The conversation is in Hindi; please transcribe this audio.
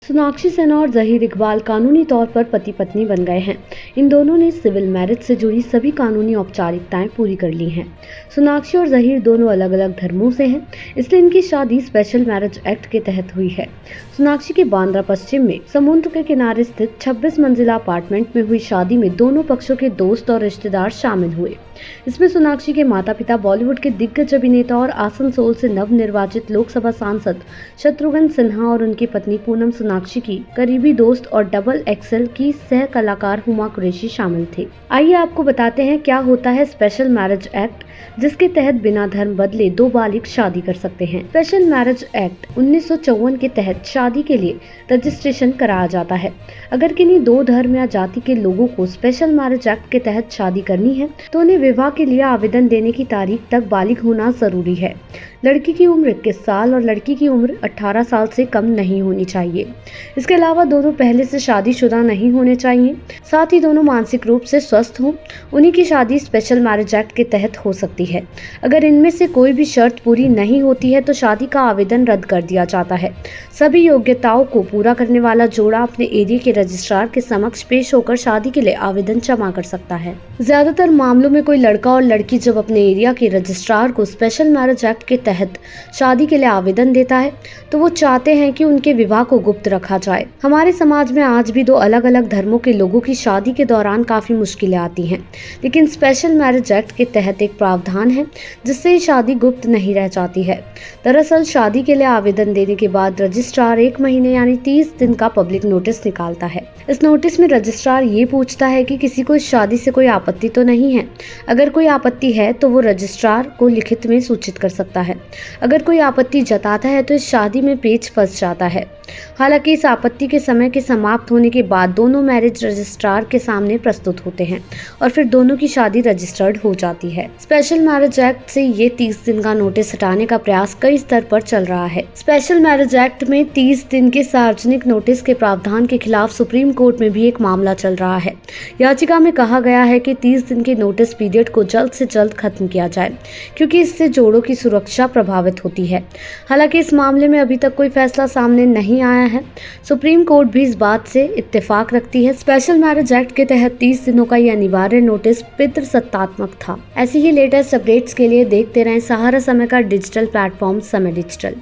सोनाक्षी सिन्हा और जहीर इकबाल कानूनी तौर पर पति पत्नी बन गए हैं। इन दोनों ने सिविल मैरिज से जुड़ी सभी कानूनी औपचारिकताएं पूरी कर ली हैं। सोनाक्षी और जहीर दोनों अलग अलग धर्मों से हैं, इसलिए इनकी शादी स्पेशल मैरिज एक्ट के तहत हुई है। सोनाक्षी के बांद्रा पश्चिम में समुद्र के किनारे स्थित 26 मंजिला अपार्टमेंट में हुई शादी में दोनों पक्षों के दोस्त और रिश्तेदार शामिल हुए। इसमें सोनाक्षी के माता पिता बॉलीवुड के दिग्गज अभिनेता और आसनसोल से नवनिर्वाचित लोकसभा सांसद शत्रुघ्न सिन्हा और उनकी पत्नी पूनम सोनाक्षी की करीबी दोस्त और डबल एक्सेल की सह कलाकार हुमा कुरैशी शामिल थे। आइए आपको बताते हैं क्या होता है स्पेशल मैरिज एक्ट, जिसके तहत बिना धर्म बदले दो बालिग शादी कर सकते हैं। स्पेशल मैरिज एक्ट 1954 के तहत शादी के लिए रजिस्ट्रेशन कराया जाता है। अगर किन्हीं दो धर्म या जाति के लोगों को स्पेशल मैरिज एक्ट के तहत शादी करनी है तो उन्हें विवाह के लिए आवेदन देने की तारीख तक बालिग होना जरूरी है। लड़की की उम्र 21 साल और लड़की की उम्र 18 साल से कम नहीं होनी चाहिए। इसके अलावा दोनों पहले से शादीशुदा नहीं होने चाहिए। साथ ही दोनों मानसिक रूप से स्वस्थ हों, उन्हीं की शादी स्पेशल मैरिज एक्ट के तहत हो सकती है। अगर इनमें से कोई भी शर्त पूरी नहीं होती है तो शादी का आवेदन रद्द कर दिया जाता है। सभी योग्यताओं को पूरा करने वाला जोड़ा अपने एरिया के रजिस्ट्रार के समक्ष पेश होकर शादी के लिए आवेदन जमा कर सकता है। ज्यादातर मामलों में कोई लड़का और लड़की जब अपने एरिया के रजिस्ट्रार को स्पेशल मैरिज एक्ट के तहत शादी के लिए आवेदन देता है तो वो चाहते हैं कि उनके विवाह को गुप्त रखा जाए। हमारे समाज में आज भी दो अलग अलग धर्मों के लोगों की शादी के दौरान काफी मुश्किलें आती हैं, लेकिन स्पेशल मैरिज एक्ट के तहत एक प्रावधान है जिससे शादी गुप्त नहीं रह जाती है। दरअसल शादी के लिए आवेदन देने के बाद रजिस्ट्रार 1 महीने यानी 30 दिन का पब्लिक नोटिस निकालता है। इस नोटिस में रजिस्ट्रार ये पूछता है कि किसी को इस शादी से कोई आपत्ति तो नहीं है। अगर कोई आपत्ति है तो वो रजिस्ट्रार को लिखित में सूचित कर सकता है। अगर कोई आपत्ति जताता है तो इस शादी में पेच फंस जाता है। हालांकि इस आपत्ति के समय के समाप्त होने के बाद दोनों मैरिज रजिस्ट्रार के सामने प्रस्तुत होते हैं और फिर दोनों की शादी रजिस्टर्ड हो जाती है। स्पेशल मैरिज एक्ट से ये 30 दिन का नोटिस हटाने का प्रयास कई स्तर पर चल रहा है। स्पेशल मैरिज एक्ट में 30 दिन के सार्वजनिक नोटिस के प्रावधान के खिलाफ सुप्रीम कोर्ट में भी एक मामला चल रहा है। याचिका में कहा गया है कि 30 दिन के नोटिस पीरियड को जल्द से जल्द खत्म किया जाए, क्योंकि इससे जोड़ों की सुरक्षा प्रभावित होती है। हालांकि इस मामले में अभी तक कोई फैसला सामने नहीं आया है। सुप्रीम कोर्ट भी इस बात से इत्तेफाक रखती है। स्पेशल मैरिज एक्ट के तहत 30 दिनों का यह अनिवार्य नोटिस पितृसत्तात्मक था। ऐसी ही लेटेस्ट अपडेट्स के लिए देखते रहें सहारा समय का डिजिटल प्लेटफॉर्म समय डिजिटल।